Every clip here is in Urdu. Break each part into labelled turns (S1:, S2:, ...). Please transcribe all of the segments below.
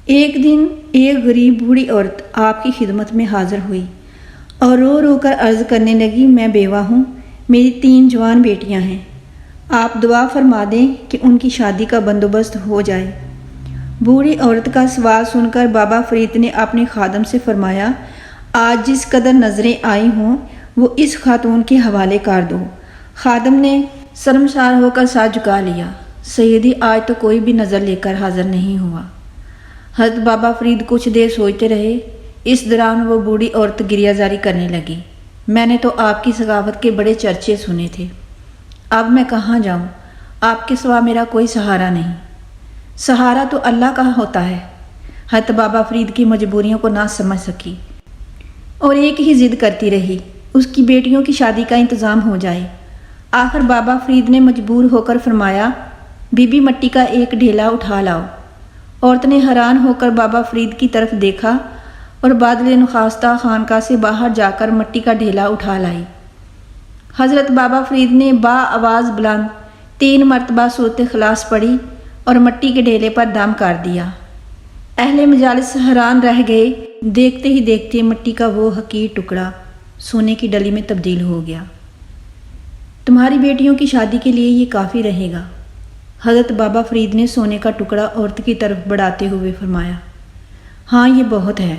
S1: ایک دن ایک غریب بوڑھی عورت آپ کی خدمت میں حاضر ہوئی اور رو رو کر عرض کرنے لگی، میں بیوہ ہوں، میری 3 جوان بیٹیاں ہیں، آپ دعا فرما دیں کہ ان کی شادی کا بندوبست ہو جائے۔ بوڑھی عورت کا سوال سن کر بابا فرید نے اپنے خادم سے فرمایا، آج جس قدر نظریں آئی ہوں وہ اس خاتون کے حوالے کر دو۔ خادم نے شرمسار ہو کر سر جھکا لیا، سیدی آج تو کوئی بھی نظر لے کر حاضر نہیں ہوا۔ حضرت بابا فرید کچھ دیر سوچتے رہے، اس دوران وہ بوڑھی عورت گریہ زاری کرنے لگی، میں نے تو آپ کی سخاوت کے بڑے چرچے سنے تھے، اب میں کہاں جاؤں، آپ کے سوا میرا کوئی سہارا نہیں۔ سہارا تو اللہ کا ہوتا ہے۔ حضرت بابا فرید کی مجبوریوں کو نہ سمجھ سکی اور ایک ہی ضد کرتی رہی، اس کی بیٹیوں کی شادی کا انتظام ہو جائے۔ آخر بابا فرید نے مجبور ہو کر فرمایا، بی بی مٹی کا ایک ڈھیلا اٹھا لاؤ۔ عورت نے حیران ہو کر بابا فرید کی طرف دیکھا اور بادل نخواستہ خانقاہ سے باہر جا کر مٹی کا ڈھیلا اٹھا لائی۔ حضرت بابا فرید نے با آواز بلند 3 مرتبہ سورۃ اخلاص پڑھی اور مٹی کے ڈھیلے پر دم کر دیا۔ اہل مجالس حیران رہ گئے، دیکھتے ہی دیکھتے مٹی کا وہ حقیر ٹکڑا سونے کی ڈلی میں تبدیل ہو گیا۔ تمہاری بیٹیوں کی شادی کے لیے یہ کافی رہے گا، حضرت بابا فرید نے سونے کا ٹکڑا عورت کی طرف بڑھاتے ہوئے فرمایا۔ ہاں یہ بہت ہے۔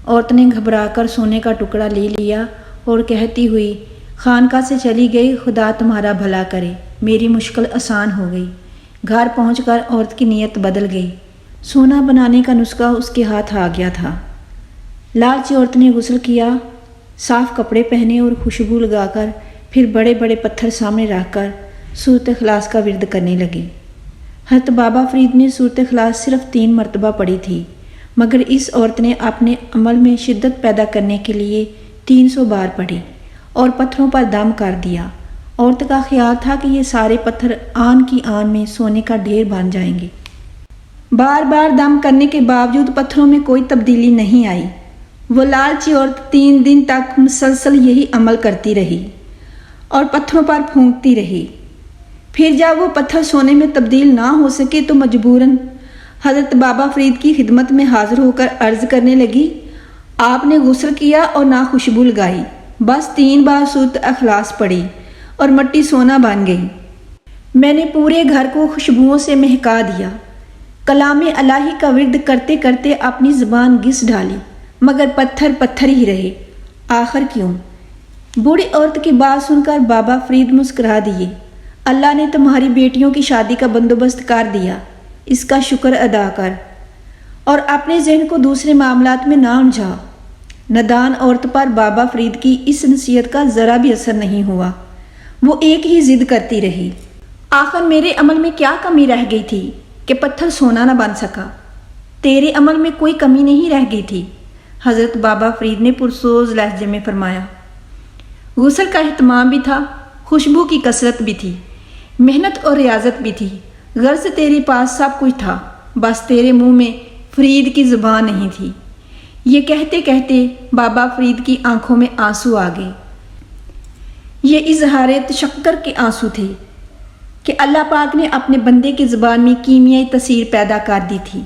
S1: عورت نے گھبرا کر سونے کا ٹکڑا لے لیا اور کہتی ہوئی خانقاہ سے چلی گئی، خدا تمہارا بھلا کرے، میری مشکل آسان ہو گئی۔ گھر پہنچ کر عورت کی نیت بدل گئی، سونا بنانے کا نسخہ اس کے ہاتھ آ گیا تھا۔ لالچی عورت نے غسل کیا، صاف کپڑے پہنے اور خوشبو لگا کر پھر بڑے بڑے پتھر سامنے رکھ کر سورۃ اخلاص کا ورد کرنے لگی۔ حضرت بابا فرید نے سورۃ اخلاص صرف 3 مرتبہ پڑھی تھی، مگر اس عورت نے اپنے عمل میں شدت پیدا کرنے کے لیے 300 بار پڑھی اور پتھروں پر دم کر دیا۔ عورت کا خیال تھا کہ یہ سارے پتھر آن کی آن میں سونے کا ڈھیر بن جائیں گے۔ بار بار دم کرنے کے باوجود پتھروں میں کوئی تبدیلی نہیں آئی۔ وہ لالچی عورت 3 دن تک مسلسل یہی عمل کرتی رہی اور پتھروں پر پھونکتی رہی۔ پھر جب وہ پتھر سونے میں تبدیل نہ ہو سکے تو مجبوراً حضرت بابا فرید کی خدمت میں حاضر ہو کر عرض کرنے لگی، آپ نے غسل کیا اور نہ خوشبو لگائی، بس 3 بار سورۃ اخلاص پڑھی اور مٹی سونا بن گئی۔ میں نے پورے گھر کو خوشبوؤں سے مہکا دیا، کلام الہی کا ورد کرتے کرتے اپنی زبان گھس ڈالی، مگر پتھر پتھر ہی رہے۔ آخر کیوں؟ بوڑھی عورت کی بات سن کر بابا فرید مسکرا دیے، اللہ نے تمہاری بیٹیوں کی شادی کا بندوبست کر دیا، اس کا شکر ادا کر اور اپنے ذہن کو دوسرے معاملات میں نہ الجھا۔ نادان عورت پر بابا فرید کی اس نصیحت کا ذرا بھی اثر نہیں ہوا، وہ ایک ہی ضد کرتی رہی، آخر میرے عمل میں کیا کمی رہ گئی تھی کہ پتھر سونا نہ بن سکا؟ تیرے عمل میں کوئی کمی نہیں رہ گئی تھی، حضرت بابا فرید نے پرسوز لہجے میں فرمایا۔ غسل کا اہتمام بھی تھا، خوشبو کی کثرت بھی تھی، محنت اور ریاضت بھی تھی، غرض تیرے پاس سب کچھ تھا، بس تیرے منہ میں فرید کی زبان نہیں تھی۔ یہ کہتے کہتے بابا فرید کی آنکھوں میں آنسو آ گئے۔ یہ اظہار تشکر کے آنسو تھے کہ اللہ پاک نے اپنے بندے کی زبان میں کیمیائی تاثیر پیدا کر دی تھی۔